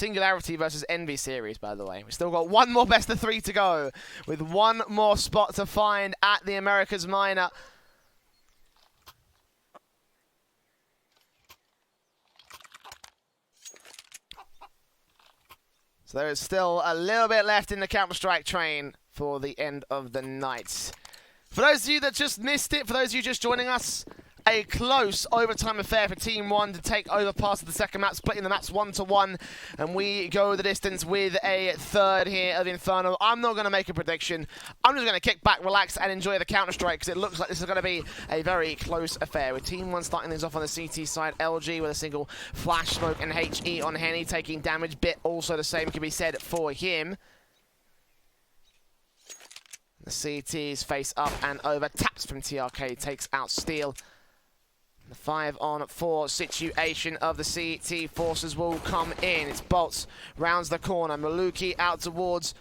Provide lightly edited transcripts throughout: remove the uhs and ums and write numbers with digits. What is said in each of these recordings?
Singularity versus Envy series, by the way. We've still got one more best of 3 to go, with one more spot to find at the Americas Minor. So there is still a little bit left in the Counter-Strike train for the end of the night. For those of you that just missed it, for those of you just joining us, a close overtime affair for Team One to take over past the second map, splitting the maps 1-1, and we go the distance with a third here of Inferno. I'm not going to make a prediction. I'm just going to kick back, relax, and enjoy the Counter-Strike, because it looks like this is going to be a very close affair, with Team One starting things off on the CT side. LG with a single flash smoke and HE on Henny taking damage. Bit also the same can be said for him. The CTs face up and over. Taps from TRK takes out Steel. The 5-on-4 situation of the CT forces will come in. It's Bolts, rounds the corner. Maluki out towards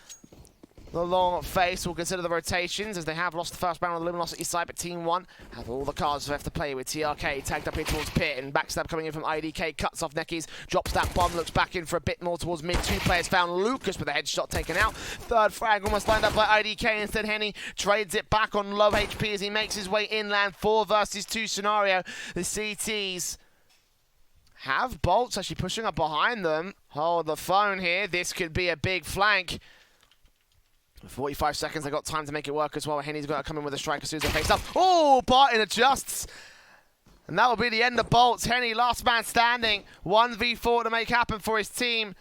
the long face. Will consider the rotations as they have lost the first round on the Luminosity side, but Team One have all the cards left to play with. TRK tagged up here towards Pit, and backstab coming in from IDK, cuts off Neckies, drops that bomb, looks back in for a bit more towards mid. 2 players found. Lucas with a headshot taken out. Third frag almost lined up by IDK. Instead, Henny trades it back on low HP as he makes his way inland. 4 versus 2 scenario. The CTs have Bolts actually pushing up behind them. Hold the phone here. This could be a big flank. 45 seconds, they got time to make it work as well. Henny's got to come in with a strike as soon as they face up. Oh, Barton adjusts. And that will be the end of Bolts. Henny, last man standing. 1v4 to make happen for his team.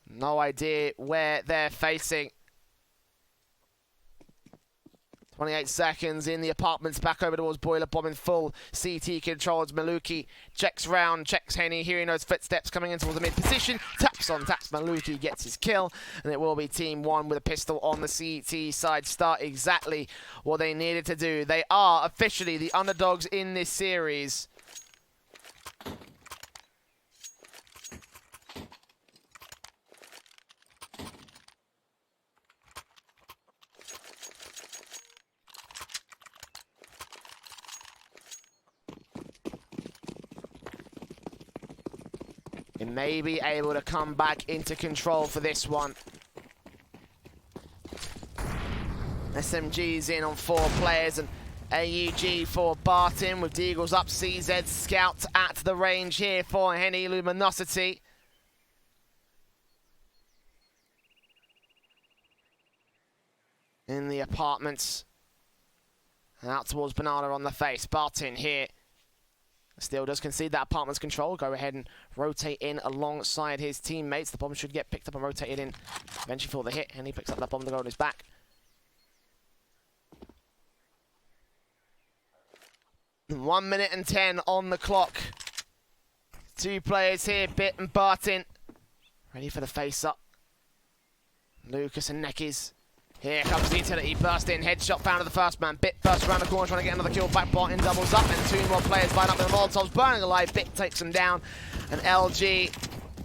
No idea where they're facing. 28 seconds in the apartments, back over towards Boiler, bomb in full. CT controls. Maluki checks round, checks Henny, hearing those footsteps coming in towards the mid position. Taps on taps, Maluki gets his kill, and it will be Team One with a pistol on the CT side. Start exactly what they needed to do. They are officially the underdogs in this series. He may be able to come back into control for this one. SMG's in on 4 players and AUG for Barton with Deagles up. CZ Scout at the range here for Henny. Luminosity. In the apartments. And out towards Banana on the face. Barton here. Still does concede that apartment's control. Go ahead and rotate in alongside his teammates. The bomb should get picked up and rotated in eventually for the hit. And he picks up that bomb to go on his back. One minute and 10 on the clock. 2 players here, Bit and Barton. Ready for the face-up. Lucas and Neckies. Here comes the utility, burst in, headshot found to the first man. Bit bursts around the corner trying to get another kill back. Barton doubles up and 2 more players line up with the Molotovs burning alive. Bit takes them down, and LG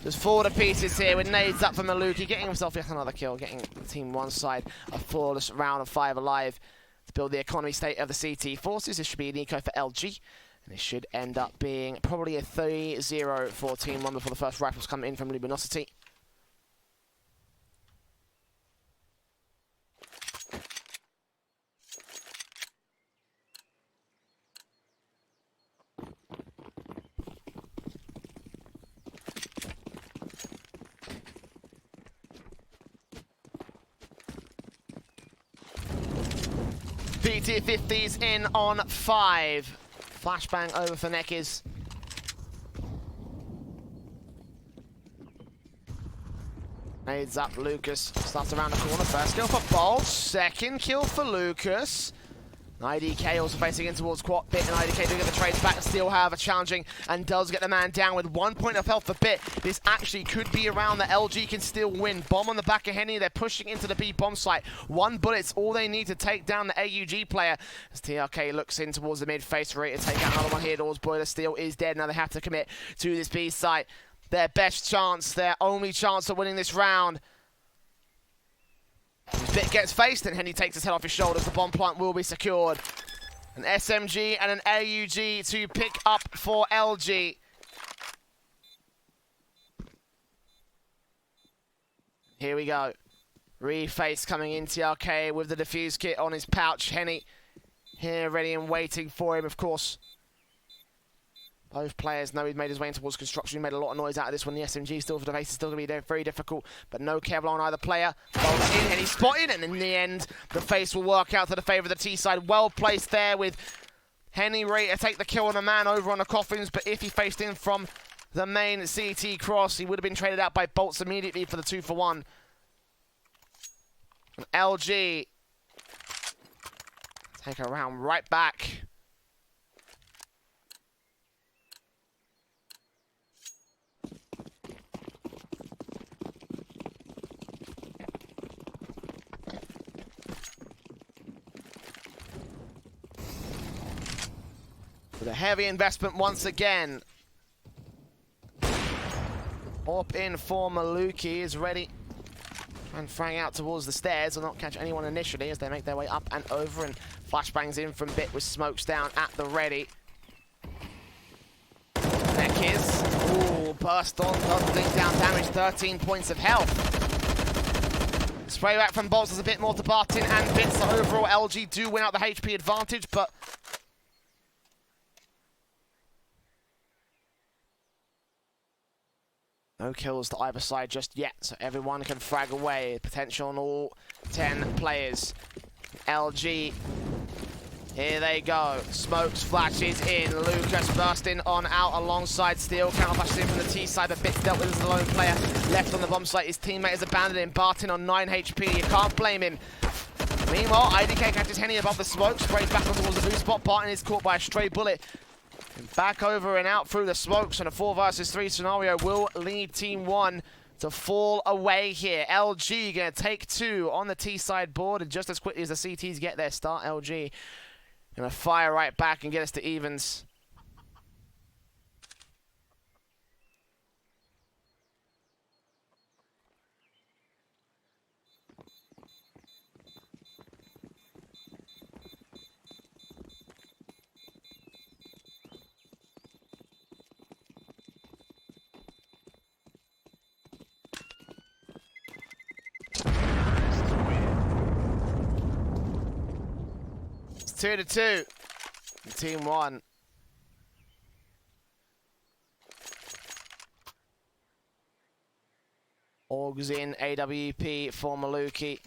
just 4 to pieces here with nades up for Maluki, getting himself yet another kill, getting Team One side a flawless round of 5 alive to build the economy state of the CT forces. This should be an eco for LG, and this should end up being probably a 3-0 for Team One before the first rifles come in from Luminosity. PT50's in on 5. Flashbang over for Neckies. Nades up, Lucas starts around the corner. First kill for Bolt, second kill for Lucas. IDK also facing in towards Quat. Bit and IDK do get the trades back. Still, however, challenging and does get the man down with 1 point of health for Bit. This actually could be around that LG can still win. Bomb on the back of Henny. They're pushing into the B bomb site. 1 bullet's all they need to take down the AUG player. As TRK looks in towards the mid face, ready to take out another one here towards Boiler. Steel is dead. Now they have to commit to this B site. Their best chance, their only chance of winning this round. Bit gets faced and Henny takes his head off his shoulders. The bomb plant will be secured. An SMG and an AUG to pick up for LG. Here we go. Reface coming in, TRK with the defuse kit on his pouch. Henny here ready and waiting for him, of course. Both players know he's made his way in towards construction. He made a lot of noise out of this one. The SMG still for the base is still going to be very difficult, but no Kevlar on either player. Bolts in, and he's spotted, and in the end, the face will work out to the favour of the T side. Well placed there with Henny ready to take the kill on a man over on the coffins, but if he faced in from the main CT cross, he would have been traded out by Bolts immediately for the 2-for-1. And LG take a round right back. With a heavy investment once again. Up in for Maluki is ready. And frang out towards the stairs. Will not catch anyone initially as they make their way up and over. And flashbangs in from Bit with smokes down at the ready. Neck is. Ooh, burst on. Doesn't think down damage. 13 points of health. Spray back from Bolts is a bit more to Barton and Bit. So overall, LG do win out the HP advantage, but no kills to either side just yet, so everyone can frag away. Potential on all 10 players. LG, here they go. Smokes, flashes in. Lucas bursting on out alongside Steel. Counter flashes in from the T side, but Bits dealt with as a lone player. Left on the bomb site, his teammate is abandoned him. Barton on 9 HP, you can't blame him. Meanwhile, IDK catches Henny above the smoke, sprays back on towards the blue spot. Barton is caught by a stray bullet. And back over and out through the smokes, and a 4 versus 3 scenario will lead TeamOne to fall away here. LG going to take 2 on the T side board, and just as quickly as the CTs get their start, LG going to fire right back and get us to evens. It's 2-2. TeamOne. Orgs in AWP for Maluki.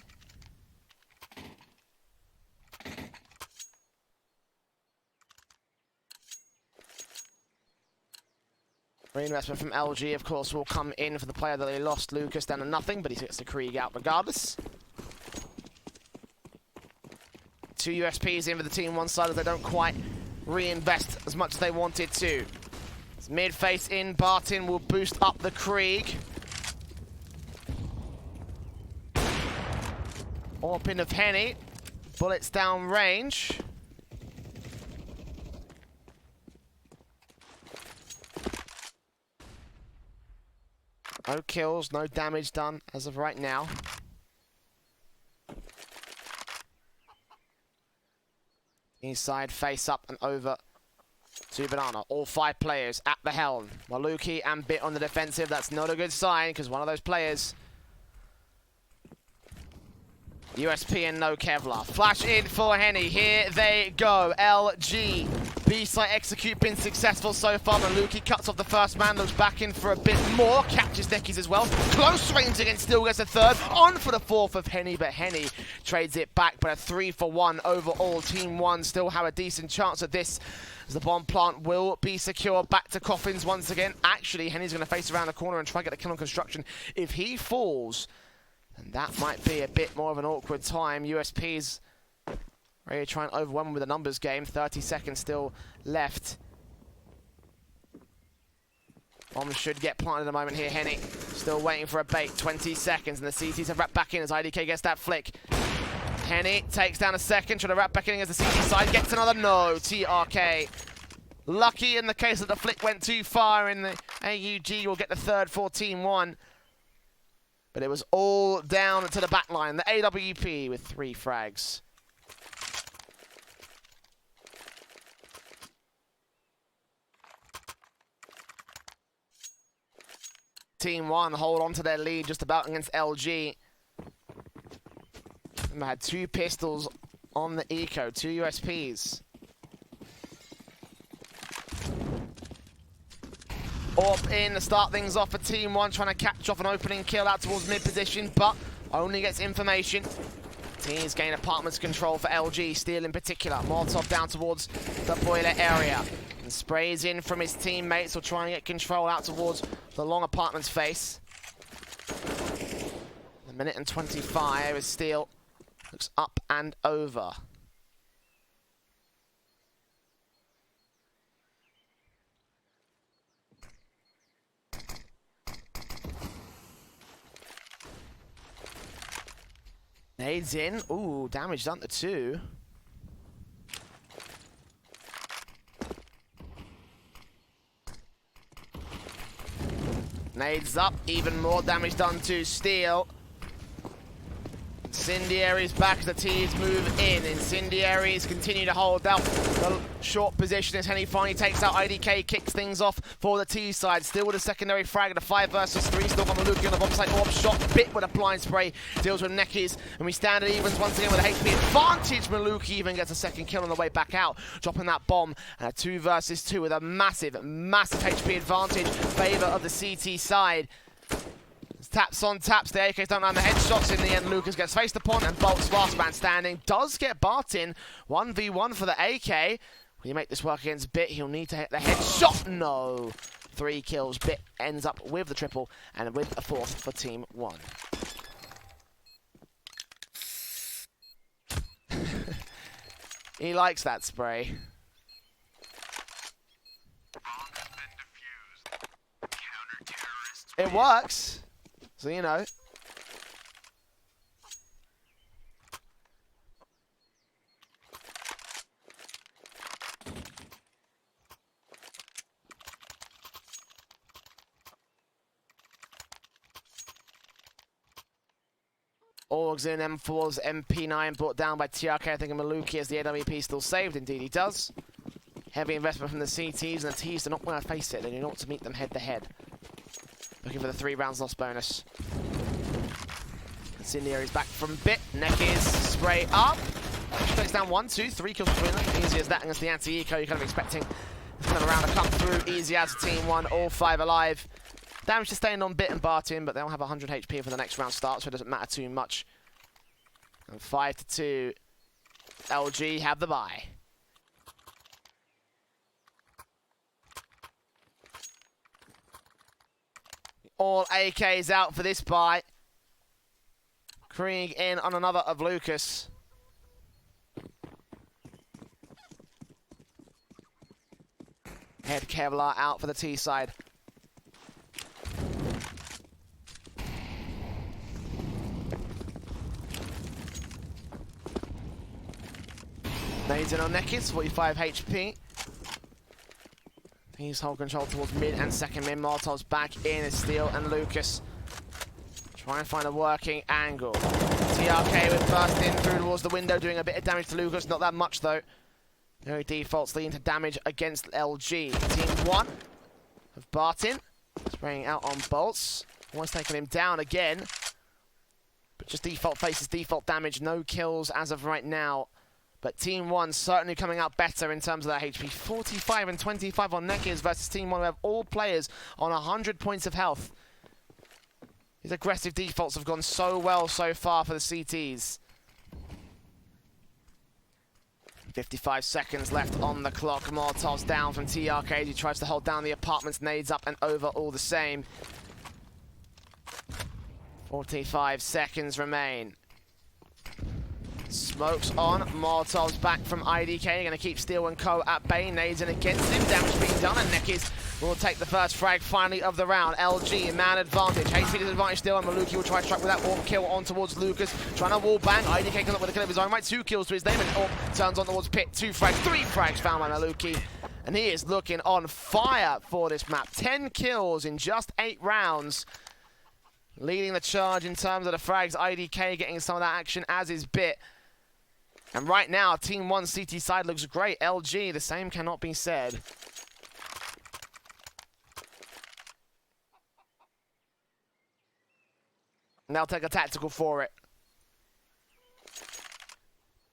Reinvestment from LG, of course, will come in for the player that they lost, Lucas, down to nothing, but he gets the Krieg out regardless. 2 USPs in for the TeamOne side as they don't quite reinvest as much as they wanted to. It's mid-face in, Barton will boost up the Krieg. Orpin of Henny, bullets down range. No kills, no damage done as of right now. Inside, face up and over to Banana. All 5 players at the helm. Maluki and Bit on the defensive. That's not a good sign because one of those players. USP and no Kevlar. Flash in for Henny. Here they go. LG. B-site execute been successful so far. Maluki cuts off the first man. Looks back in for a bit more. Catches Neckies as well. Close range again. Still gets a third. On for the 4th of Henny, but Henny trades it back. But a 3-for-1 overall. TeamOne still have a decent chance at this, as the bomb plant will be secure. Back to coffins once again. Actually, Henny's going to face around the corner and try to get the kill on construction. If he falls, and that might be a bit more of an awkward time. USP's ready to try and overwhelm him with a numbers game. 30 seconds still left. Bomb should get planted in a moment here. Henny still waiting for a bait. 20 seconds, and the CTs have wrapped back in as IDK gets that flick. Henny takes down a second, trying to wrap back in as the CT side gets another. No, TRK. Lucky in the case that the flick went too far, and the AUG will get the 3rd for TeamOne. But it was all down to the back line. The AWP with 3 frags. TeamOne hold on to their lead just about against LG. And they had 2 pistols on the eco, 2 USPs. Orb in to start things off for TeamOne, trying to catch off an opening kill out towards mid position, but only gets information. Teams gain apartments control for LG, Steel in particular. Molotov down towards the boiler area. And sprays in from his teammates, so trying to get control out towards the long apartment's face. A minute and 25 as Steel looks up and over. Nades in. Ooh, damage done to 2. Nades up. Even more damage done to Steel. Incendiaries back as the T's move in. Incendiaries continue to hold out the short position as Henny finally takes out IDK, kicks things off for the T side. Still with a secondary frag at a 5 versus 3. Still on Maluki on the bomb site. Orb shot bit with a blind spray. Deals with Neckies. And we stand at evens once again with a HP advantage. Maluki even gets a second kill on the way back out. Dropping that bomb. And a 2 versus 2 with a massive, massive HP advantage. Favor of the CT side. Taps on taps, the AKs don't land the headshots. In the end, Lucas gets faced upon, and Bolt's last man standing does get Bartin. 1v1 for the AK. Will you make this work against Bit? He'll need to hit the headshot. No. 3 kills. Bit ends up with the triple, and with a 4th for TeamOne. He likes that spray. It works. So, you know. Orgs in M4's MP9 brought down by TRK. I think Maluki as the AWP still saved. Indeed he does. Heavy investment from the CTs, and the T's do not want to face it. They do not want to meet them head to head. Looking for the 3 rounds lost bonus. Incendiary's back from Bit. Neckies spray up. Takes down 1, 2, 3 kills between them. Easy as that against the anti-eco. You're kind of expecting another round to come through. Easy as TeamOne, all 5 alive. Damage sustained on Bit and Bartin, but they'll have 100 HP for the next round start, so it doesn't matter too much. And 5-2. LG have the bye. All AKs out for this bye. Krieg in on another of Lucas. Head Kevlar out for the T side. Nades in on Neckies, 45 HP. He's hold control towards mid and second mid. Molotov's back in as Steel and Lucas try and find a working angle. TRK with burst in through towards the window, doing a bit of damage to Lucas. Not that much though. No defaults leading to damage against LG. TeamOne of Bartin spraying out on Bolts. Almost taking him down again. But just default faces, default damage. No kills as of right now. But TeamOne certainly coming out better in terms of their HP. 45 and 25 on Neckies versus TeamOne, who have all players on 100 points of health. These aggressive defaults have gone so well so far for the CTs. 55 seconds left on the clock. Molotov's down from TRK. He tries to hold down the apartments. Nades up and over all the same. 45 seconds remain. Smokes on. Molotov's back from IDK. Going to keep Steel and Co at bay. Nades in against him. Damage being done, and Neckies will take the first frag finally of the round. LG, man advantage. HP disadvantage still, and Maluki will try to strike with that warp kill on towards Lucas. Trying to wall bang. IDK comes up with a kill of his own right. 2 kills to his name, and Orb turns on towards Pit. 2 frags, 3 frags found by Maluki. And he is looking on fire for this map. 10 kills in just 8 rounds. Leading the charge in terms of the frags. IDK getting some of that action, as is Bit. And right now, TeamOne CT side looks great. LG, the same cannot be said. And they'll take a tactical for it.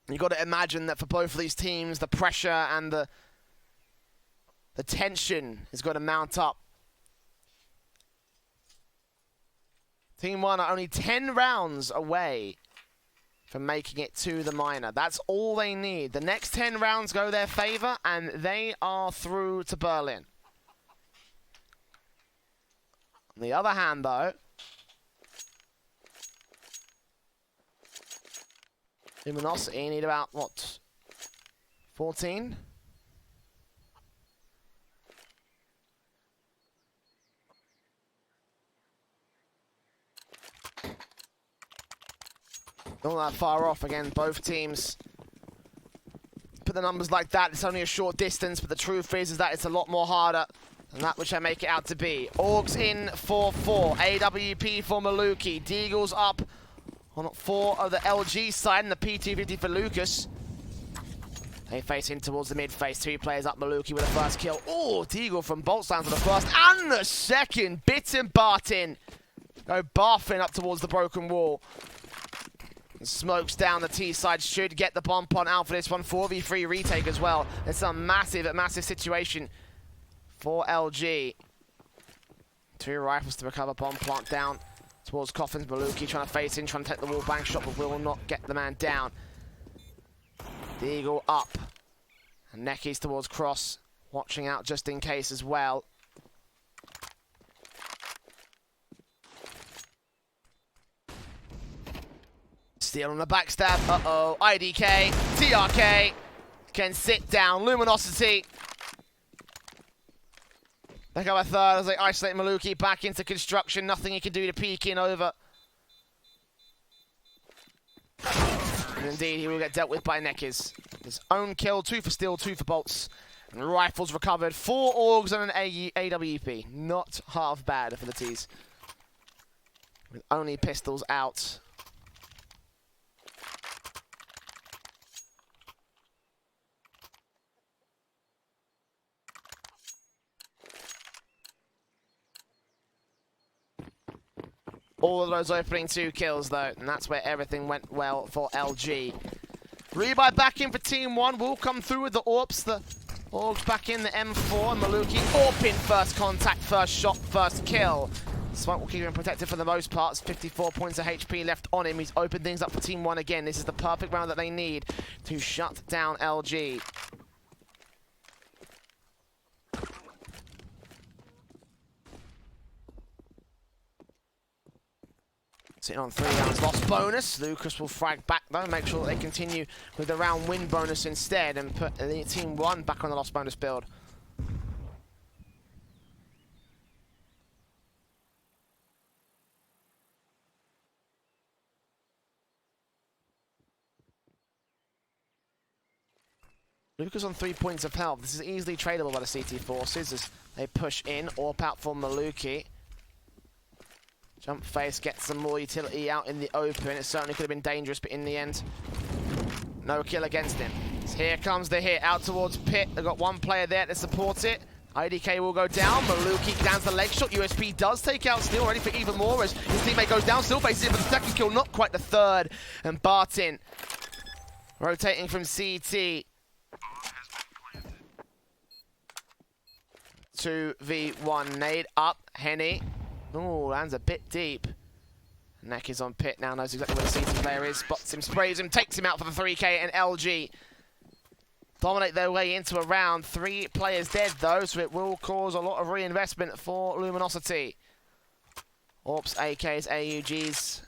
You've got to imagine that for both of these teams, the pressure and the tension is going to mount up. TeamOne are only 10 rounds away from making it to the minor. That's all they need. The next 10 rounds go their favor, and they are through to Berlin. On the other hand, though, Luminosity need about, what, 14? Not that far off. Again, both teams put the numbers like that. It's only a short distance, but the truth is that it's a lot more harder than that which I make it out to be. Orgs in for 4. AWP for Maluki. Deagle's up on 4 of the LG side, and the P250 for Lucas. They face in towards the mid face. 2 players up. Maluki with the first kill. Oh, Deagle from Bolt Sound for the first and the second. Bit and Bartin go barfing up towards the broken wall. Smokes down the T side, should get the bomb on out for this one. 4v3 retake as well. It's a massive situation for LG. 2 rifles to recover, bomb plant down towards Coffins. Maluki trying to face in, trying to take the wall bang shot, but will not get the man down. Deagle up. And Neckies towards Cross, watching out just in case as well. Steal on the backstab. Uh-oh. IDK. TRK. Can sit down. Luminosity. They go a third as they isolate Maluki back into construction. Nothing he can do to peek in over. And indeed, he will get dealt with by Neckies. His own kill. 2 for steal, 2 for bolts. And rifles recovered. 4 Orgs and an AWP. Not half bad for the T's. With only pistols out. All of those opening 2 kills, though, and that's where everything went well for LG. Rebuy back in for TeamOne. Will come through with the AWPs. The Orgs back in the M4. Maluki AWP in first contact, first shot, first kill. Smoke will keep him protected for the most part. 54 points of HP left on him. He's opened things up for TeamOne again. This is the perfect round that they need to shut down LG. Sitting on 3 rounds lost bonus. Lucas will frag back though, make sure that they continue with the round win bonus instead and put the TeamOne back on the lost bonus build. Lucas on 3 points of health. This is easily tradable by the CT forces as they push in. AWP out for Maluki. Jump face gets some more utility out in the open. It certainly could have been dangerous, but in the end, no kill against him. So here comes the hit out towards Pit. They've got 1 player there to support it. IDK will go down. Maluki downs the leg shot. USP does take out Steel, ready for even more as his teammate goes down. Still faces him for the second kill, not quite the third. And Bartin rotating from CT. 2v1 nade up. Henny. Oh, lands a bit deep. Neck is on Pit now, knows exactly where the CT player is. Spots him, sprays him, takes him out for the 3k, and LG dominate their way into a round. 3 players dead though, so it will cause a lot of reinvestment for Luminosity. AWPs, AKs, AUGs.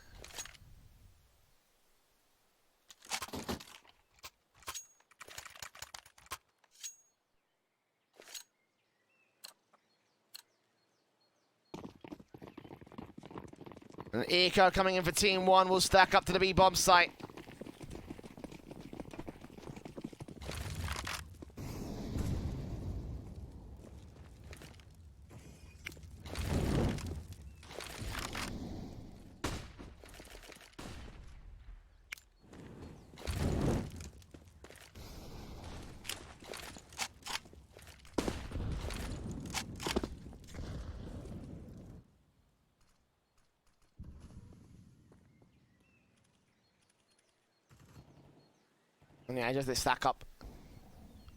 And Eco coming in for TeamOne will stack up to the B-bomb site. On the edge of this stack up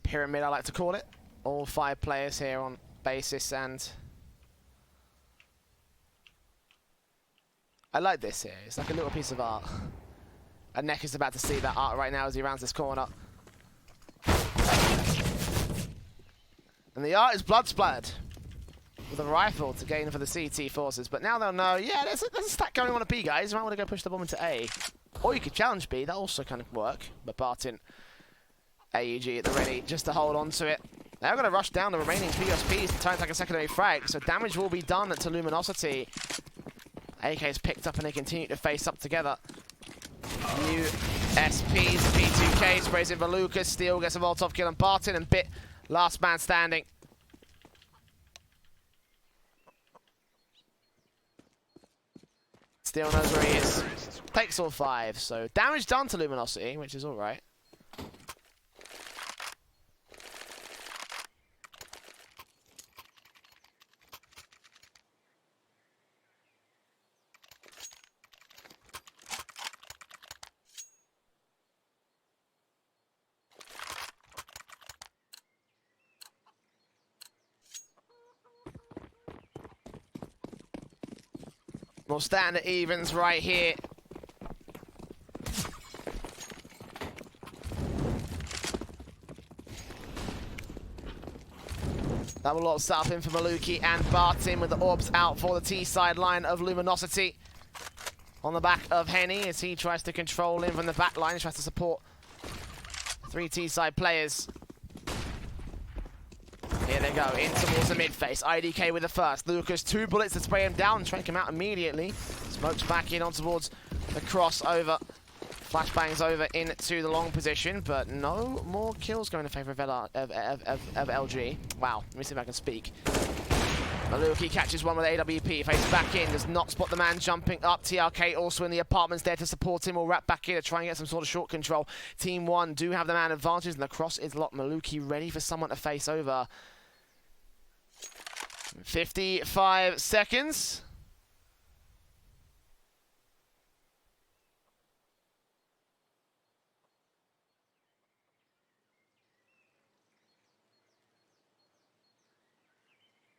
pyramid, I like to call it. All 5 players here on basis, and I like this here. It's like a little piece of art. And Neck is about to see that art right now as he rounds this corner. And the art is blood splattered with a rifle to gain for the CT forces. But now they'll know, yeah, there's a stack going on at B, guys. You might want to go push the bomb into A. Or you could challenge B. That also kind of work. But Barton, AEG at the ready just to hold on to it. They're going to rush down the remaining PSPs to try and take a secondary frag. So damage will be done to Luminosity. AK is picked up and they continue to face up together. USPs, P2K sprays in for Lucas. Steel gets a Molotov kill on Barton, and Bit, last man standing. Steel knows where he is. Takes all 5, so damage done to Luminosity, which is alright. We'll stand at evens right here. Double lot set up in for Maluki and Barton with the orbs out for the T side line of Luminosity. On the back of Henny as he tries to control in from the back line. He tries to support 3 T side players. Here they go, in towards the mid face. IDK with the first. Lucas, 2 bullets to spray him down and trank him out immediately. Smokes back in on towards the crossover. Flashbangs over into the long position, but no more kills going in favour of LG. Wow, let me see if I can speak. Maluki catches one with AWP, faces back in, does not spot the man jumping up. TRK also in the apartments there to support him. Will wrap back in to try and get some sort of short control. TeamOne do have the man advantage, and the cross is locked. Maluki ready for someone to face over. 55 seconds.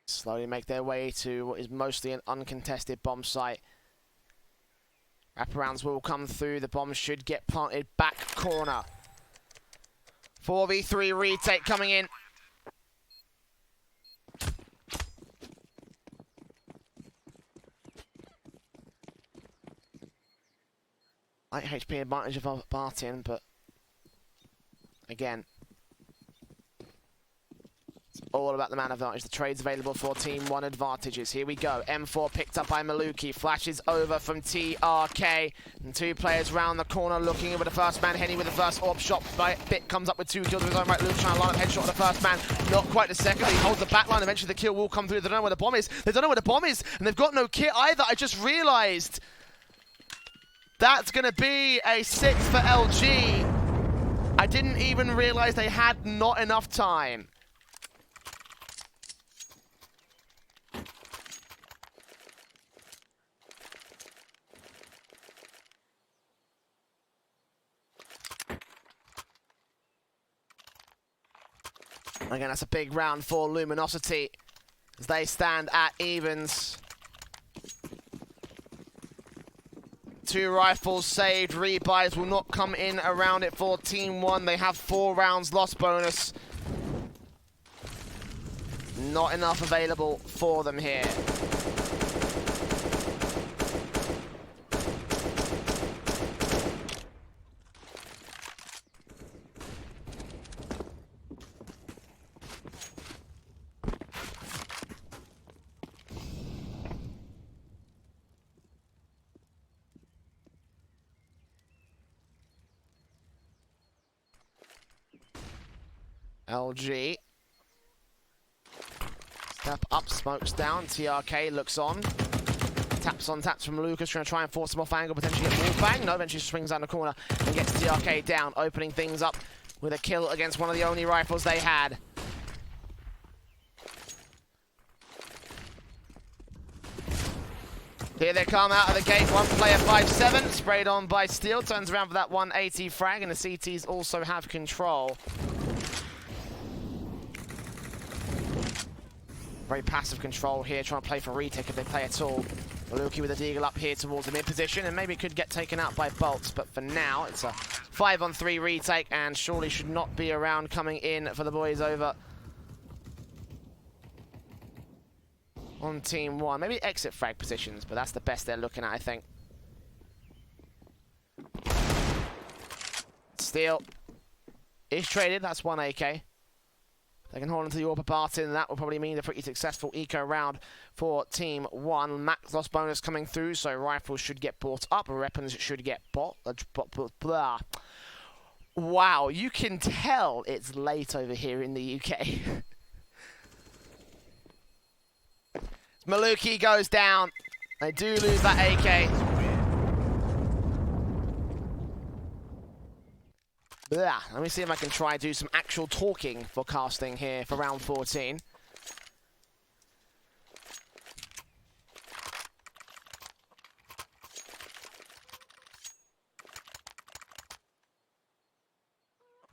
Slowly make their way to what is mostly an uncontested bomb site. Wraparounds will come through. The bomb should get planted back corner. 4v3 retake coming in. Light HP advantage of Barton, but again, it's all about the man advantage. The trades available for TeamOne advantages. Here we go. M4 picked up by Maluki. Flashes over from TRK. And 2 players round the corner looking over the first man. Henny with the first orb shot. Bit comes up with 2 kills of his own right. Luke trying to line up headshot on the first man. Not quite the second. He holds the back line. Eventually the kill will come through. They don't know where the bomb is. They don't know where the bomb is. And they've got no kit either. I just realised. That's going to be a 6 for LG. I didn't even realise they had not enough time. Again, that's a big round for Luminosity as they stand at evens. 2 rifles saved. Rebuys will not come in around it for TeamOne. They have 4 rounds lost bonus. Not enough available for them here. LG. Step up, smokes down. TRK looks on. Taps on taps from Lucas, trying to try and force him off angle, potentially get Wolfbang. No, eventually swings down the corner and gets TRK down, opening things up with a kill against one of the only rifles they had. Here they come out of the gate. One player 5-7, sprayed on by Steel. Turns around for that 180 frag, and the CTs also have control. Very passive control here, trying to play for retake if they play at all. Maluki with a deagle up here towards the mid position, and maybe could get taken out by bolts, but for now it's a 5-on-3 retake, and surely should not be around coming in for the boys over on Team 1. Maybe exit frag positions, but that's the best they're looking at, I think. Steel is traded, that's 1 AK. They can hold into the AWP Barton, and that will probably mean a pretty successful eco round for Team 1. Max loss bonus coming through, so rifles should get bought up, weapons should get bought. Blah. Wow, you can tell it's late over here in the UK. Maluki goes down. They do lose that AK. Blah. Let me see if I can try to do some actual talking for casting here for round 14.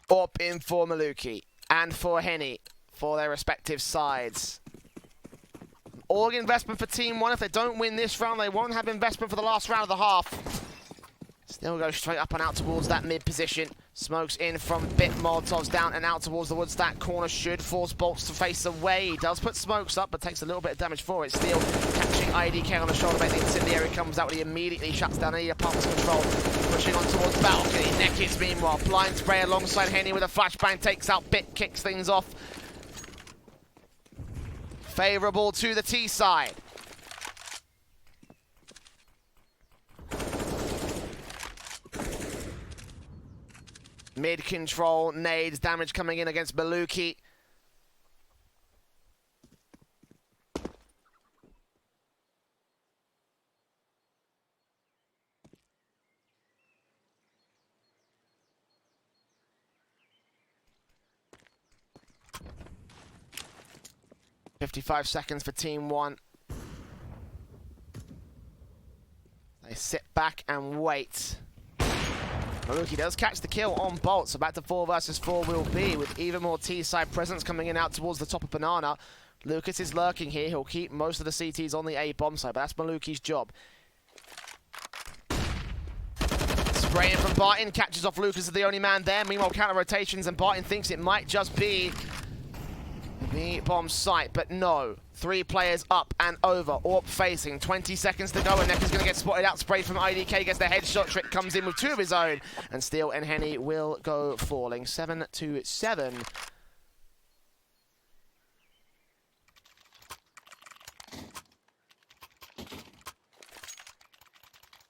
Up in for Maluki and for Henny for their respective sides. Org investment for Team 1. If they don't win this round, they won't have investment for the last round of the half. Still go straight up and out towards that mid position. Smokes in from Bit, Molotovs down and out towards the woods. That corner should force bolts to face away. He does put smokes up, but takes a little bit of damage for it. Steel catching IDK on the shoulder. The incendiary comes out when he immediately shuts down any apartment's control. Pushing on towards balcony. Nekis meanwhile. Blind spray alongside Henny with a flashbang. Takes out Bit, kicks things off. Favourable to the T side. Mid control, nades, damage coming in against Maluki. .55 seconds for Team 1. They sit back and wait. Maluki does catch the kill on bolts, so back to 4 versus 4 will be, with even more T-side presence coming in out towards the top of Banana. Lucas is lurking here. He'll keep most of the CTs on the A-bomb side, but that's Maluki's job. Spraying from Barton, catches off Lucas as the only man there. Meanwhile, counter rotations, and Barton thinks it might just be the bomb site, but no. 3 players up and over. AWP facing. 20 seconds to go, and Nekker's going to get spotted out. Sprayed from IDK, gets the headshot trick, comes in with 2 of his own, and Steel and Henny will go falling. 7-7.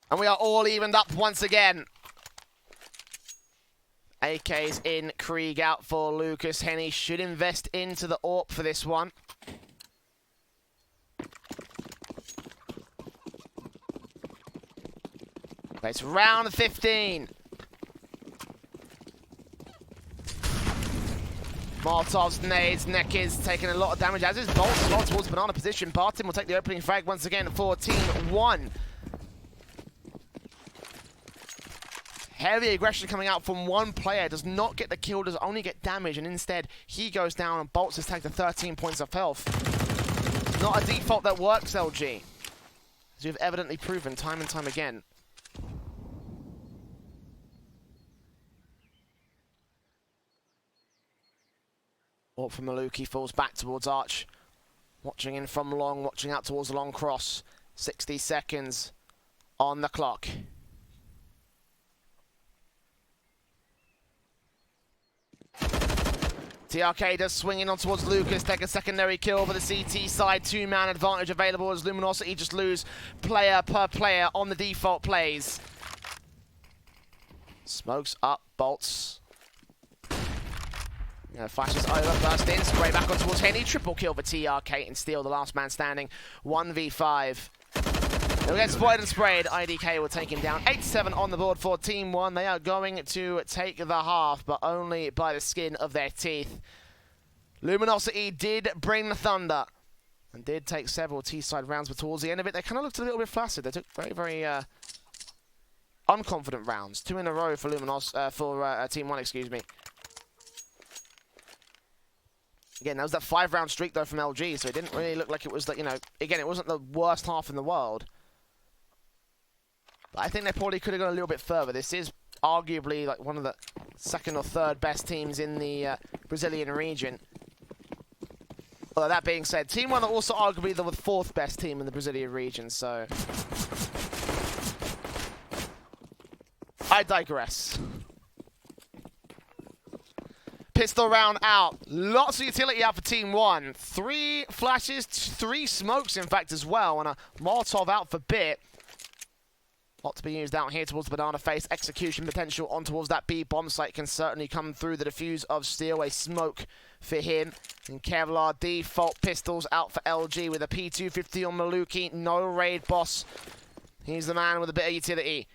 And we are all evened up once again. AK's in, Krieg out for Lucas. Henny should invest into the AWP for this one. It's round 15. Molotovs, nades, Nekis taking a lot of damage, as is Bolt as well towards Banana position. Barton will take the opening frag once again for Team 1. Heavy aggression coming out from one player. Does not get the kill, does only get damage, and instead he goes down and Bolts has taken 13 points of health. Not a default that works, LG. As you've evidently proven time and time again. AWP from Maluki falls back towards Arch. Watching in from long, watching out towards the long cross. 60 seconds on the clock. TRK does swing in on towards Lucas, take a secondary kill for the CT side. 2-man advantage available as Luminosity just lose player per player on the default plays. Smokes up, bolts. Flashes over, burst in, spray back on towards Henny. Triple kill for TRK and Steel, the last man standing. 1v5. He'll get spotted and sprayed. IDK will take him down. 8-7 on the board for Team 1. They are going to take the half, but only by the skin of their teeth. Luminosity did bring the thunder. and did take several T-side rounds, but towards the end of it, they kind of looked a little bit flaccid. They took very, very unconfident rounds. 2 in a row for TeamOne, excuse me. Again, that was that 5-round streak, though, from LG, so it didn't really look like it was, like, you know, again, it wasn't the worst half in the world. But I think they probably could have gone a little bit further. This is arguably like one of the second or third best teams in the Brazilian region. Although that being said, TeamOne are also arguably the 4th best team in the Brazilian region, so I digress. Pistol round out. Lots of utility out for TeamOne. 3 flashes, 3 smokes, in fact, as well, and a Molotov out for Bit. Lot to be used out here towards the banana face. Execution potential on towards that B bomb site can certainly come through the defuse of Steel. A smoke for him. And Kevlar default pistols out for LG with a P250 on Maluki. No raid boss. He's the man with a bit of utility.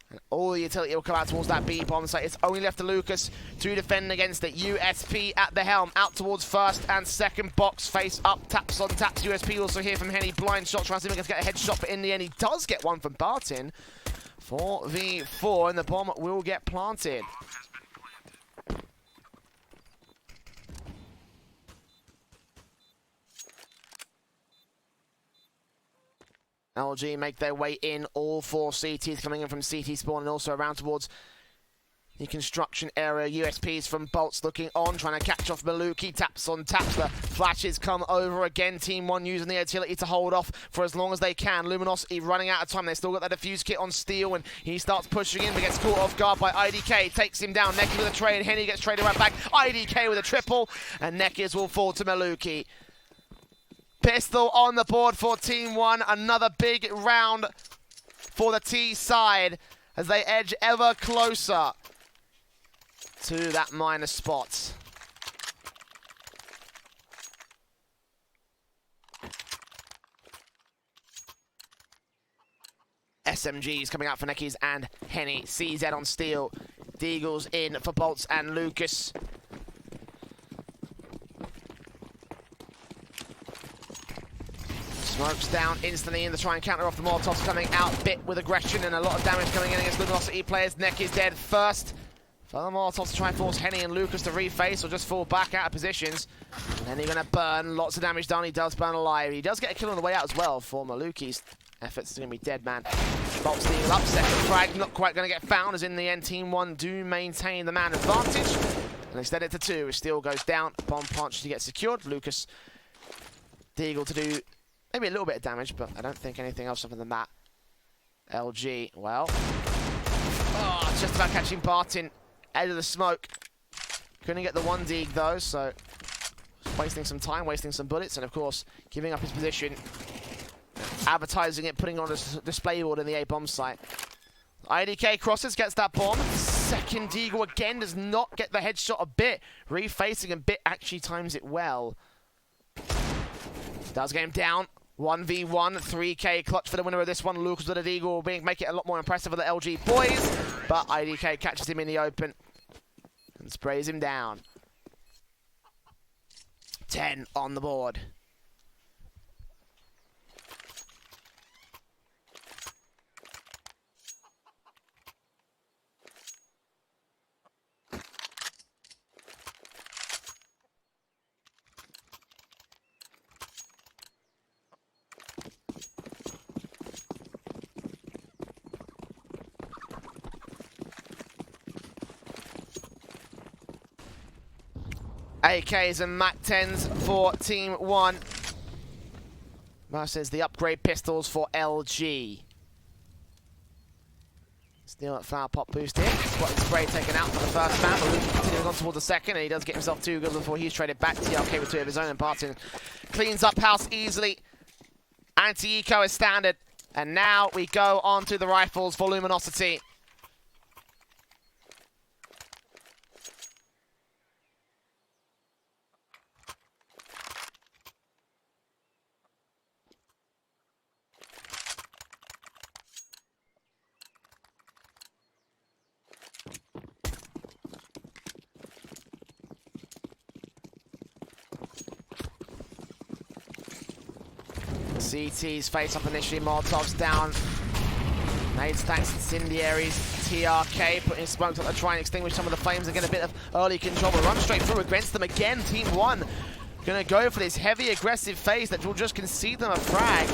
And all the utility will come out towards that B bomb site. It's only left to Lucas to defend against it. USP at the helm. Out towards first and second box. Face up. Taps on taps. USP also here from Henny. Blind shot. Tries to get a headshot. But in the end, he does get one from Barton. 4v4, and the bomb will get planted. LG make their way in, all 4 CTs coming in from CT spawn and also around towards the construction area. USPs from Bolts looking on, trying to catch off Maluki. Taps on taps, the flashes come over again. TeamOne using the utility to hold off for as long as they can. Luminosity running out of time. They still got that defuse kit on Steel, and he starts pushing in, but gets caught off guard by IDK. Takes him down. Necky with a trade. Henny gets traded right back. IDK with a triple, and Neckis will fall to Maluki. Pistol on the board for TeamOne. Another big round for the T side as they edge ever closer to that minus spot. SMGs coming out for Neckis and Henny. CZ on Steel. Deagles in for Bolts and Lucas. Smokes down instantly in to try and counter off the Molotovs coming out. Bit with aggression and a lot of damage coming in against Luminosity players. Neck is dead first. For the Molotovs to try and force Henny and Lucas to reface or just fall back out of positions. And then he's going to burn. Lots of damage done. He does burn alive. He does get a kill on the way out as well for Maluki's efforts. It's going to be dead, man. Bolt steal up. Second frag. Not quite going to get found as in the end TeamOne do maintain the man advantage. And extend it to 2. Steel goes down. Bomb punch to get secured. Lucas Deagle to do maybe a little bit of damage, but I don't think anything else other than that. LG, well. Oh, just about catching Barton out of the smoke. Couldn't get the 1 dig though, so wasting some time, wasting some bullets, and of course, giving up his position. Advertising it, putting it on a display board in the A bomb site. IDK crosses, gets that bomb. Second Deagle again does not get the headshot a Bit. Refacing and Bit actually times it well. Does get him down. 1v1, 3k clutch for the winner of this one. Lucas with a Deagle will make it a lot more impressive for the LG boys. But IDK catches him in the open and sprays him down. 10 on the board. AKs and MAC-10s for TeamOne versus the upgrade pistols for LG. Still at flower pot boost here. Spotted spray taken out for the first man, but Luke continuing on towards the second, and he does get himself 2 goals before he's traded back. TRK with 2 of his own, and Barton cleans up house easily. Anti-eco is standard, and now we go on to the rifles for Luminosity. CT's face up initially, Molotov's down. Nades stacks incendiaries. TRK putting smokes up to try and extinguish some of the flames and get a bit of early control, but run straight through against them again. TeamOne gonna go for this heavy aggressive phase that will just concede them a frag.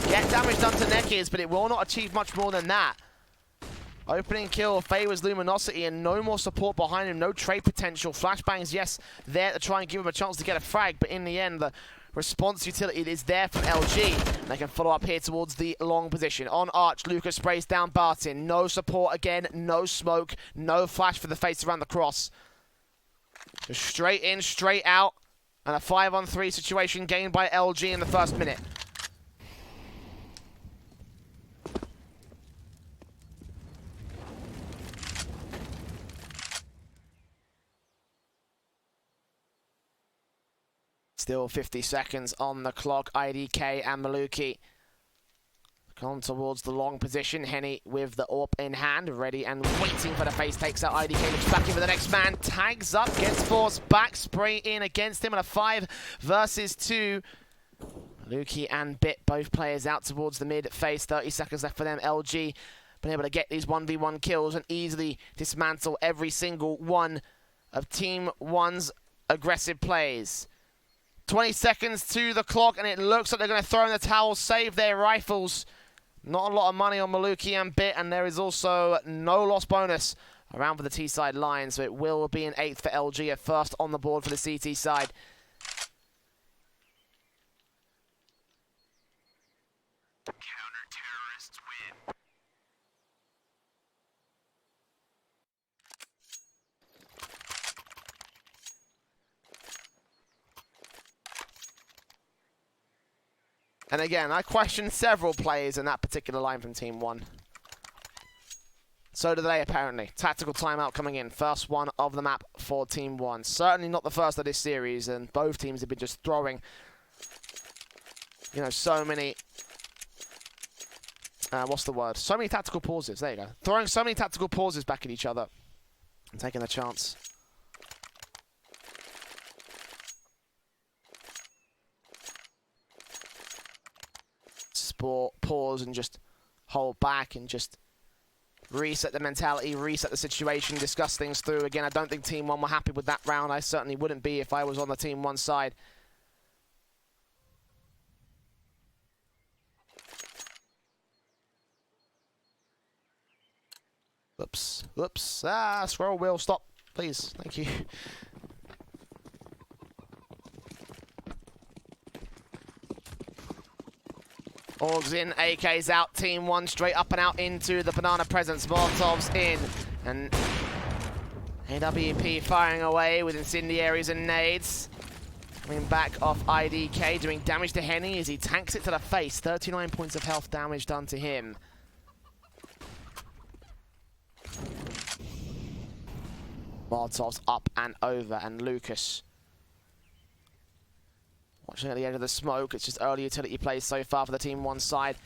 Get damage done to Nekis, but it will not achieve much more than that. Opening kill favors Luminosity and no more support behind him, no trade potential. Flashbangs, yes, there to try and give him a chance to get a frag, but in the end, the response utility is there from LG. And they can follow up here towards the long position. On Arch, Lucas sprays down Barton. No support again, no smoke, no flash for the face around the cross. Just straight in, straight out, and a 5-on-3 situation gained by LG in the first minute. Still 50 seconds on the clock. IDK and Maluki come towards the long position. Henny with the AWP in hand, ready and waiting for the face. Takes out IDK, looks back in for the next man. Tags up, gets forced back, spray in against him, and a 5 versus 2. Maluki and Bit, both players out towards the mid face. 30 seconds left for them. LG been able to get these 1v1 kills and easily dismantle every single one of TeamOne's aggressive plays. 20 seconds to the clock, and it looks like they're going to throw in the towel, save their rifles. Not a lot of money on Maluki and Bit, and there is also no loss bonus around for the T-side line, so it will be an 8th for LG, a first on the board for the CT side. Counter-terrorists win. And again, I questioned several players in that particular line from TeamOne. So do they, apparently. Tactical timeout coming in. First one of the map for TeamOne. Certainly not the first of this series, and both teams have been just throwing, you know, so many... what's the word? So many tactical pauses. There you go. Throwing so many tactical pauses back at each other and taking a chance. Pause and just hold back and just reset the mentality, reset the situation, discuss things through. Again, I don't think TeamOne were happy with that round. I certainly wouldn't be if I was on the TeamOne side. Oops, oops. Ah, scroll wheel, stop, please. Thank you. Orgs in, AK's out, TeamOne straight up and out into the banana presence. Molotov's in, and AWP firing away with incendiaries and nades. Coming back off IDK, doing damage to Henny as he tanks it to the face. 39 points of health damage done to him. Molotov's up and over, and Lucas watching at the edge of the smoke. It's just early utility plays so far for the TeamOne side.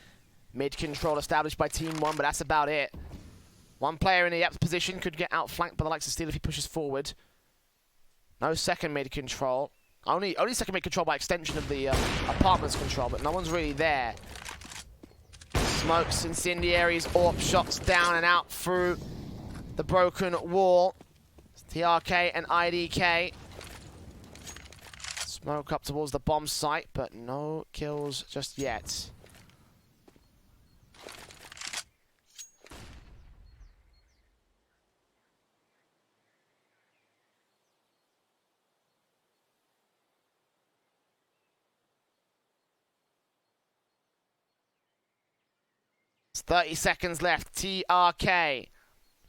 Mid control established by TeamOne, but that's about it. One player in the depth position could get outflanked by the likes of Steel if he pushes forward. No second mid control. Only second mid control by extension of the apartment's control, but no one's really there. Smokes, incendiaries, AWP shots down and out through the broken wall. It's TRK and IDK. Smoke up towards the bomb site, but no kills just yet. It's 30 seconds left. TRK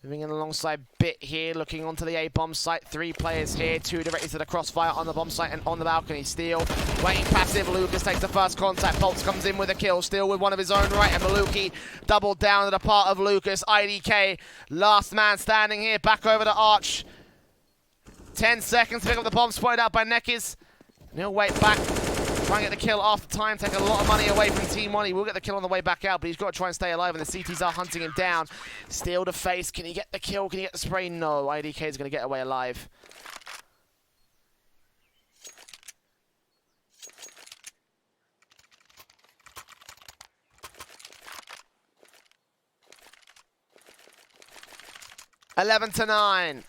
moving in alongside Bit here, looking onto the A-bomb site. 3 players here, 2 directly to the crossfire on the bomb site and on the balcony. Steel waiting passive. Lucas takes the first contact. Bolts comes in with a kill. Steel with one of his own right, and Maluki doubled down to the part of Lucas. IDK, last man standing here, back over to Arch. 10 seconds to pick up the bomb, spotted out by Nekis. And he'll wait back, try and get the kill after time, take a lot of money away from TeamOne. He will get the kill on the way back out, but he's got to try and stay alive, and the CTs are hunting him down. Steel to face. Can he get the kill? Can he get the spray? No. IDK is going to get away alive. 11-9.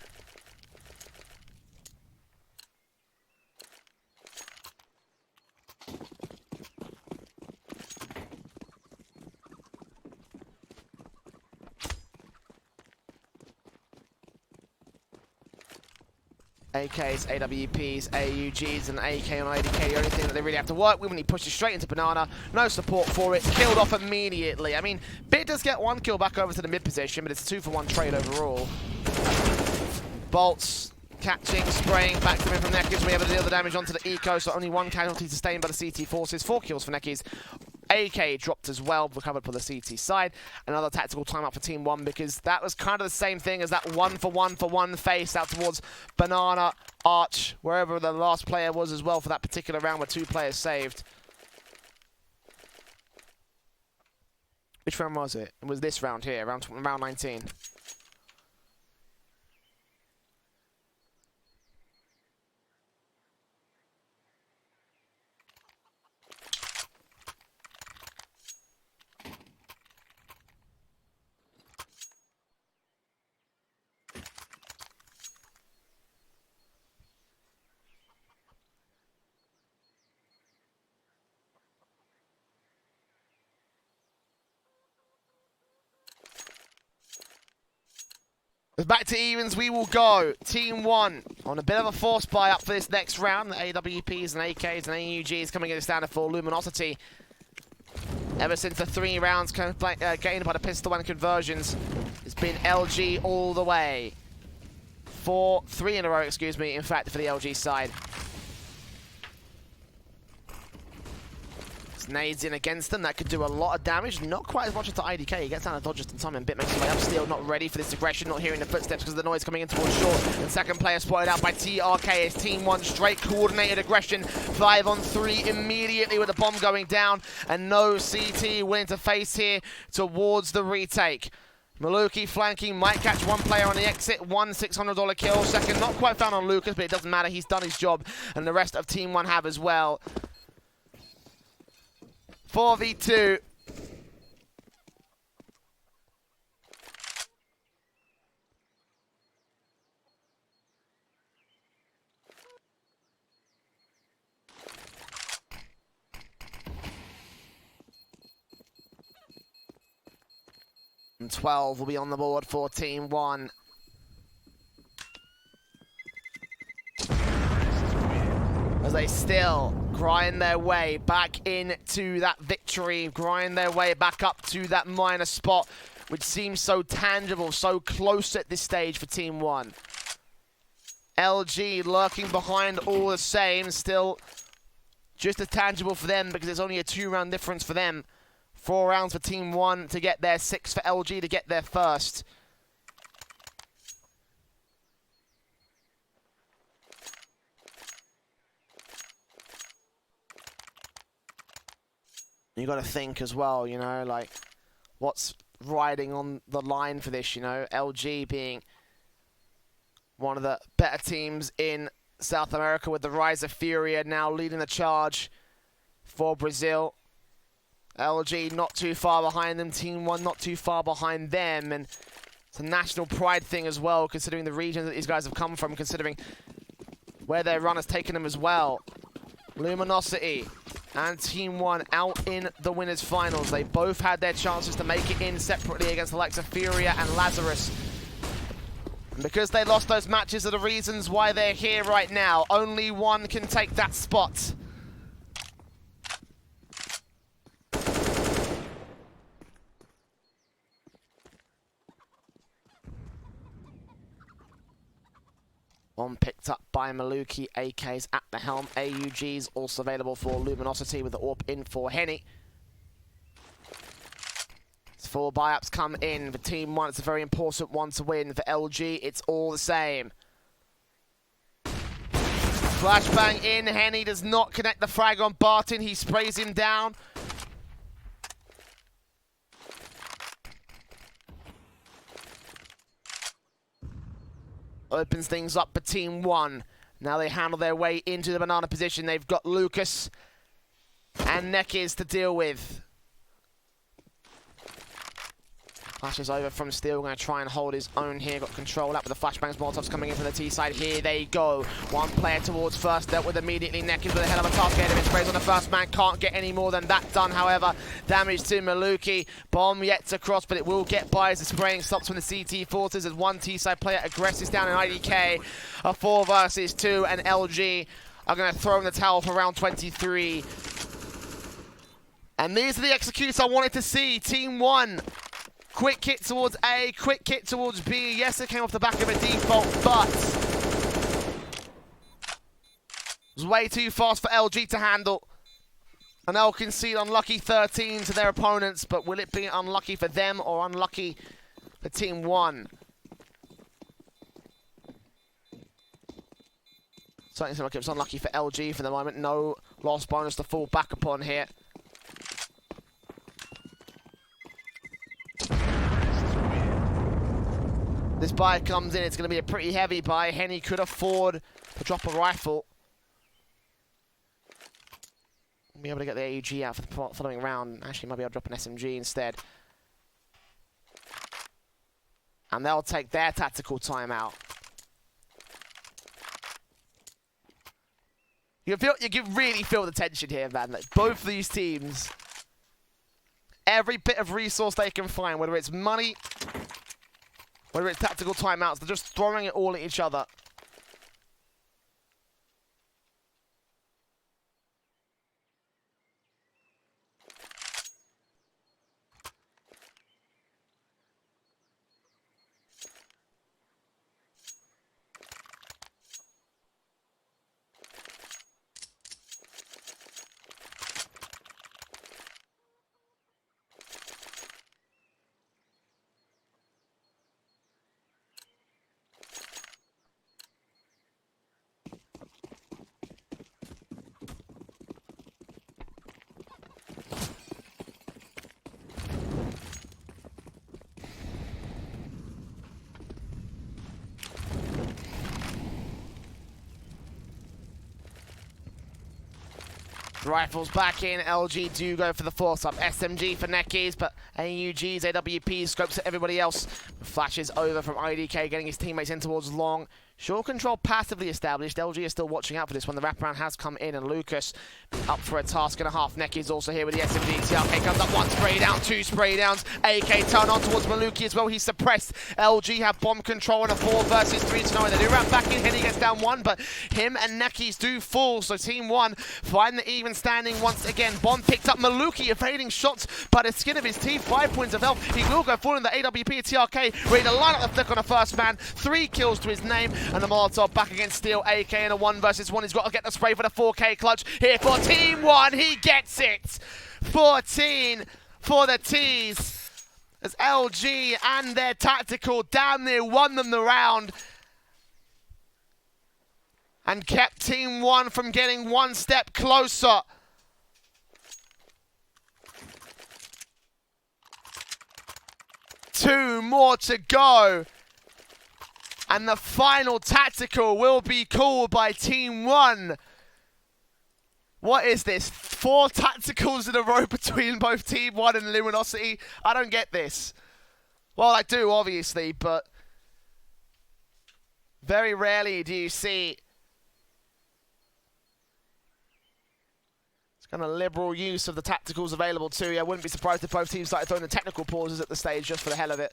AKs, AWPs, AUGs, and AK on ADK. The only thing that they really have to work with when he pushes straight into Banana. No support for it. Killed off immediately. I mean, Bit does get one kill back over to the mid position, but it's a 2-for-1 trade overall. Bolts catching, spraying back to him from Nekiz. We have to deal the damage onto the Eco, so only one casualty sustained by the CT forces. 4 kills for Nekiz. AK dropped as well, recovered for the CT side. Another tactical timeout for TeamOne, because that was kind of the same thing as that 1-for-1 face out towards Banana, Arch, wherever the last player was as well for that particular round where 2 players saved. Which round was it? It was this round here, round 19. Back to evens we will go. TeamOne on a bit of a force buy up for this next round. The AWPs and AKs and AUGs coming in standard for Luminosity. Ever since the 3 rounds gained by the pistol and conversions, it's been LG all the way. 3 in a row, excuse me, in fact, for the LG side. Nades in against them, that could do a lot of damage. Not quite as much as to IDK. He gets out of dodge just in time, and Bit makes his way up. Still not ready for this aggression, not hearing the footsteps because of the noise coming in towards short. And second player spotted out by TRK. It's TeamOne straight coordinated aggression. 5-on-3 immediately with the bomb going down, and no CT willing to face here towards the retake. Maluki flanking, might catch one player on the exit. One $600 kill. Second, not quite found on Lucas, but it doesn't matter. He's done his job, and the rest of TeamOne have as well. 4v2. And 12 will be on the board for TeamOne. As they still grind their way back into that victory, grind their way back up to that minor spot, which seems so tangible, so close at this stage for TeamOne. LG lurking behind all the same, still just as tangible for them because it's only a 2-round difference for them. 4 rounds for TeamOne to get there, 6 for LG to get there first. You got to think as well, you know, like what's riding on the line for this, you know, LG being one of the better teams in South America with the rise of Furia now leading the charge for Brazil. LG not too far behind them, TeamOne not too far behind them, and it's a national pride thing as well, considering the region that these guys have come from, considering where their run has taken them as well. Luminosity and TeamOne out in the winners finals. They both had their chances to make it in separately against the likes of Furia and Lazarus. And because they lost those matches are the reasons why they're here right now. Only one can take that spot. One picked up by Maluki, AKs at the helm, AUGs also available for Luminosity with the AWP in for Henny. As 4 buy-ups come in for TeamOne, it's a very important one to win. For LG, it's all the same. Flashbang in, Henny does not connect the frag on Barton, he sprays him down. Opens things up for TeamOne. Now they handle their way into the banana position. They've got Lucas and Nekiz to deal with. Flashes over from Steel, going to try and hold his own here. Got control out with the flashbangs. Molotovs coming in from the T side. Here they go. One player towards first, dealt with immediately. Nekis with a hell of a task ahead of him. Sprays on the first man. Can't get any more than that done, however. Damage to Maluki. Bomb yet to cross, but it will get by as the spraying stops from the CT Forces as one T side player aggresses down in IDK. A 4 versus 2, and LG are going to throw in the towel for round 23. And these are the executes I wanted to see. TeamOne. Quick hit towards A, quick hit towards B. Yes, it came off the back of a default, but it was way too fast for LG to handle. And they'll concede unlucky 13 to their opponents, but will it be unlucky for them or unlucky for TeamOne? Certainly seems like it was unlucky for LG for the moment. No lost bonus to fall back upon here. This buy comes in, it's going to be a pretty heavy buy. Henny could afford to drop a rifle. Be able to get the AUG out for the following round. Actually, might be able to drop an SMG instead. And they'll take their tactical timeout. You can really feel the tension here, man. Like, both of these teams, every bit of resource they can find, whether it's money, whether it's tactical timeouts, they're just throwing it all at each other. Rifles back in, LG do go for the force up. SMG for Nekis, but AUGs, AWPs, scopes at everybody else. Flashes over from IDK, getting his teammates in towards long. Short control passively established. LG is still watching out for this one. The wraparound has come in, and Lucas up for a task and a half. Nekis also here with the SMG. TRK comes up, 1 spray down, 2 spray downs. AK turn on towards Maluki as well. He's suppressed. LG have bomb control and a 4 versus 3 scenario. They do wrap back in. Henny gets down 1, but him and Nekis do fall. So TeamOne find the even standing once again. Bomb picked up. Maluki evading shots by the skin of his teeth. 5 points of health. He will go full in the AWP. TRK ready to line up the flick on the first man. 3 kills to his name. And the Molotov back against Steel. AK in a 1 versus 1. He's got to get the spray for the 4K clutch. Here for TeamOne. He gets it. 14 for the T's. As LG and their tactical damn near won them the round. And kept TeamOne from getting 1 step closer. Two more to go. And the final tactical will be called by TeamOne. What is this? 4 tacticals in a row between both TeamOne and Luminosity? I don't get this. Well, I do, obviously, but very rarely do you see it's kind of liberal use of the tacticals available too. Yeah, I wouldn't be surprised if both teams started throwing the technical pauses at the stage just for the hell of it.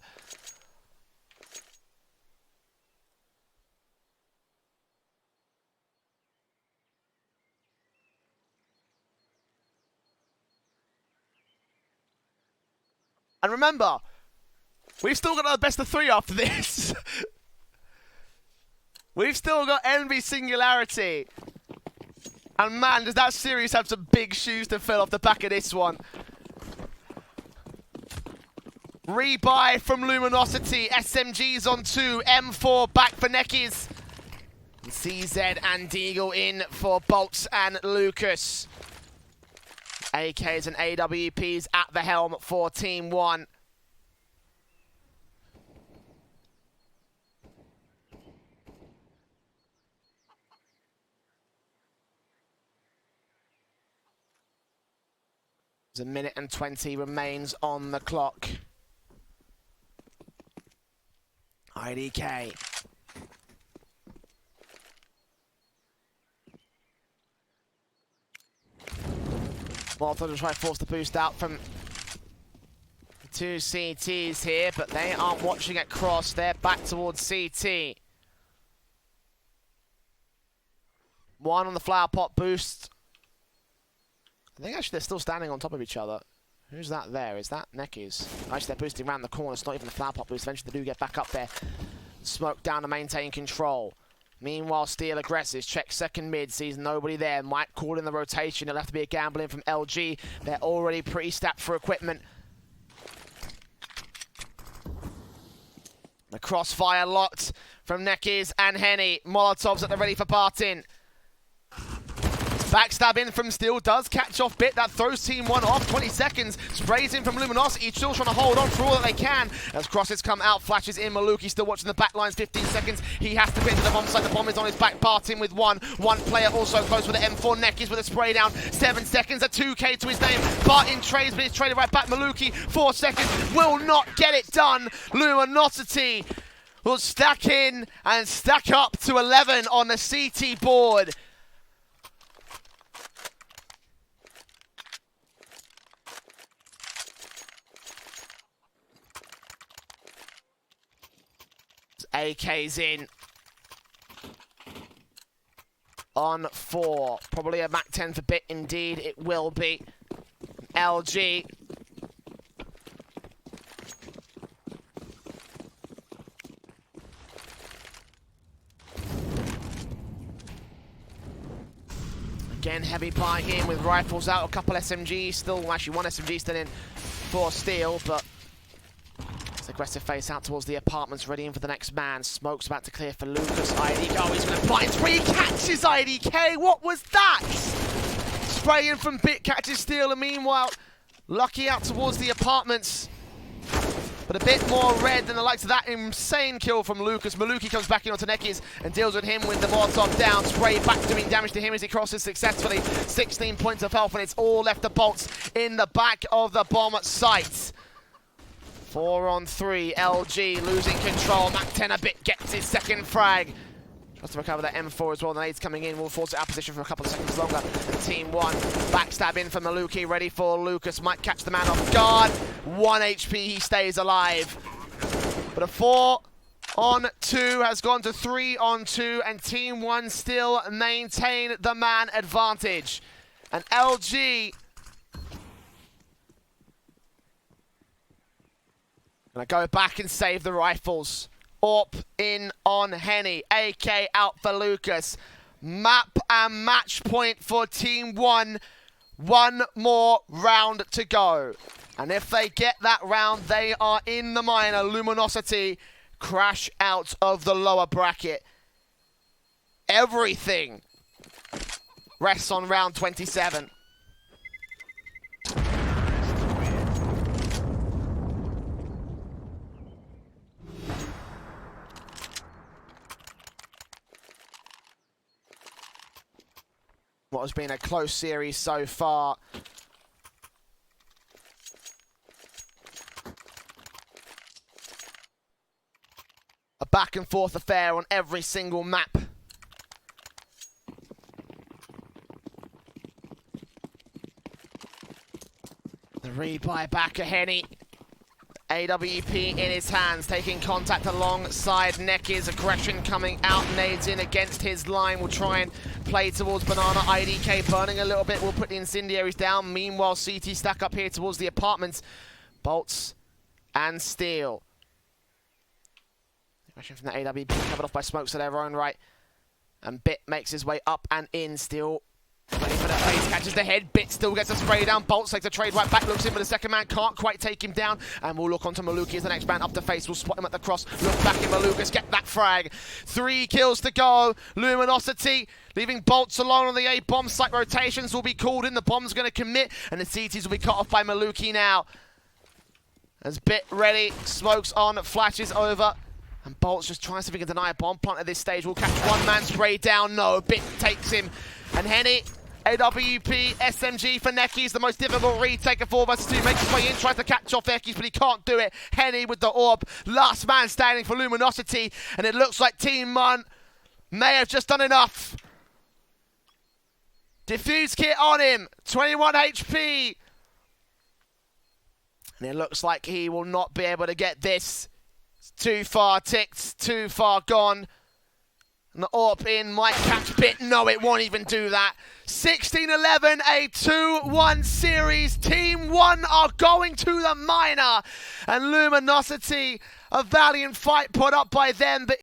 And remember, we've still got our best of 3 after this. We've still got Envy Singularity. And man, does that series have some big shoes to fill off the back of this one. Rebuy from Luminosity. SMGs on 2. M4 back for Nekis. CZ and Deagle in for Bolts and Lucas. AKs and AWPs at the helm for TeamOne. There's a minute and 20 remains on the clock. IDK. Molotov to try to force the boost out from the two CTs here, but they aren't watching it cross. They're back towards CT. One on the flower pot boost. I think actually they're still standing on top of each other. Who's that there? Is that Neckies? Actually, they're boosting around the corner. It's not even the flower pot boost. Eventually, they do get back up there. Smoke down to maintain control. Meanwhile, Steel aggressive. Checks second mid. Sees nobody there. Might call in the rotation. It'll have to be a gamble in from LG. They're already pretty stacked for equipment. The crossfire locked from Neckies and Henny. Molotovs at the ready for Bartin. Backstab in from Steel, does catch off Bit, that throws TeamOne off, 20 seconds, sprays in from Luminosity, still trying to hold on for all that they can. As crosses come out, flashes in, Maluki still watching the back lines, 15 seconds, he has to pin to the bomb site, the bomb is on his back, Bartin with one player also close with the M4, Neckies with a spray down, 7 seconds, a 2k to his name, Bartin trades, but he's traded right back, Maluki, 4 seconds, will not get it done, Luminosity will stack in and stack up to 11 on the CT board. AK's in on 4. Probably a Mac 10 for Bit, indeed. It will be. LG. Again, heavy buy in with rifles out. A couple SMGs still, actually one SMG still in for Steel, but aggressive face out towards the apartments, ready in for the next man. Smoke's about to clear for Lucas. IDK, oh, he's going to blind spray. He catches IDK. What was that? Spraying from Bit, catches Steel, and meanwhile, Lucky out towards the apartments. But a bit more red than the likes of that insane kill from Lucas. Maluki comes back in onto Neckies and deals with him with the Molotov down. Spray back doing damage to him as he crosses successfully. 16 points of health, and it's all left the bolts in the back of the bomb site. 4 on 3, LG losing control. Mac 10 a Bit gets his second frag. Tries to recover that M4 as well. The nades coming in will force it out of position for a couple of seconds longer. And TeamOne backstab in for Maluki, ready for Lucas. Might catch the man off guard. 1 HP, he stays alive. But a 4 on 2 has gone to 3 on 2, and TeamOne still maintain the man advantage. And LG gonna go back and save the rifles. Up in on Henny. AK out for Lucas. Map and match point for TeamOne. 1 more round to go. And if they get that round, they are in the minor. Luminosity crash out of the lower bracket. Everything rests on round 27. What has been a close series so far. A back and forth affair on every single map. The rebuy back of Henny. AWP in his hands, taking contact alongside Neckies. Aggression coming out, nades in against his line. Will try and play towards Banana. IDK burning a little bit, will put the incendiaries down. Meanwhile, CT stack up here towards the apartments. Bolts and Steel. Aggression from the AWP covered off by smokes of their own right. And Bit makes his way up and in. Steel ready for the face, catches the head. Bit still gets a spray down. Bolts takes a trade right back, looks in, but the second man can't quite take him down. And we'll look onto Maluki as the next man up to face. We'll spot him at the cross. Look back at Malukas, get that frag. 3 kills to go. Luminosity leaving Bolts alone on the A. Bomb site rotations will be called in. The bomb's going to commit, and the CTs will be cut off by Maluki now. As Bit ready, smokes on, flashes over. And Bolts just tries to see if he can deny a bomb plant at this stage. Will catch one man spray down. No, Bit takes him. And Henny AWP, SMG for Necky's the most difficult retake of 4 vs 2. Makes his way in, tries to catch off Necky's, but he can't do it. Henny with the orb. Last man standing for Luminosity. And it looks like TeamOne may have just done enough. Diffuse kit on him. 21 HP. And it looks like he will not be able to get this. It's too far ticked, too far gone. And the AWP in might catch bit. No, it won't even do that. 16-11, a 2-1 series. TeamOne are going to the minor. And Luminosity, a valiant fight put up by them. But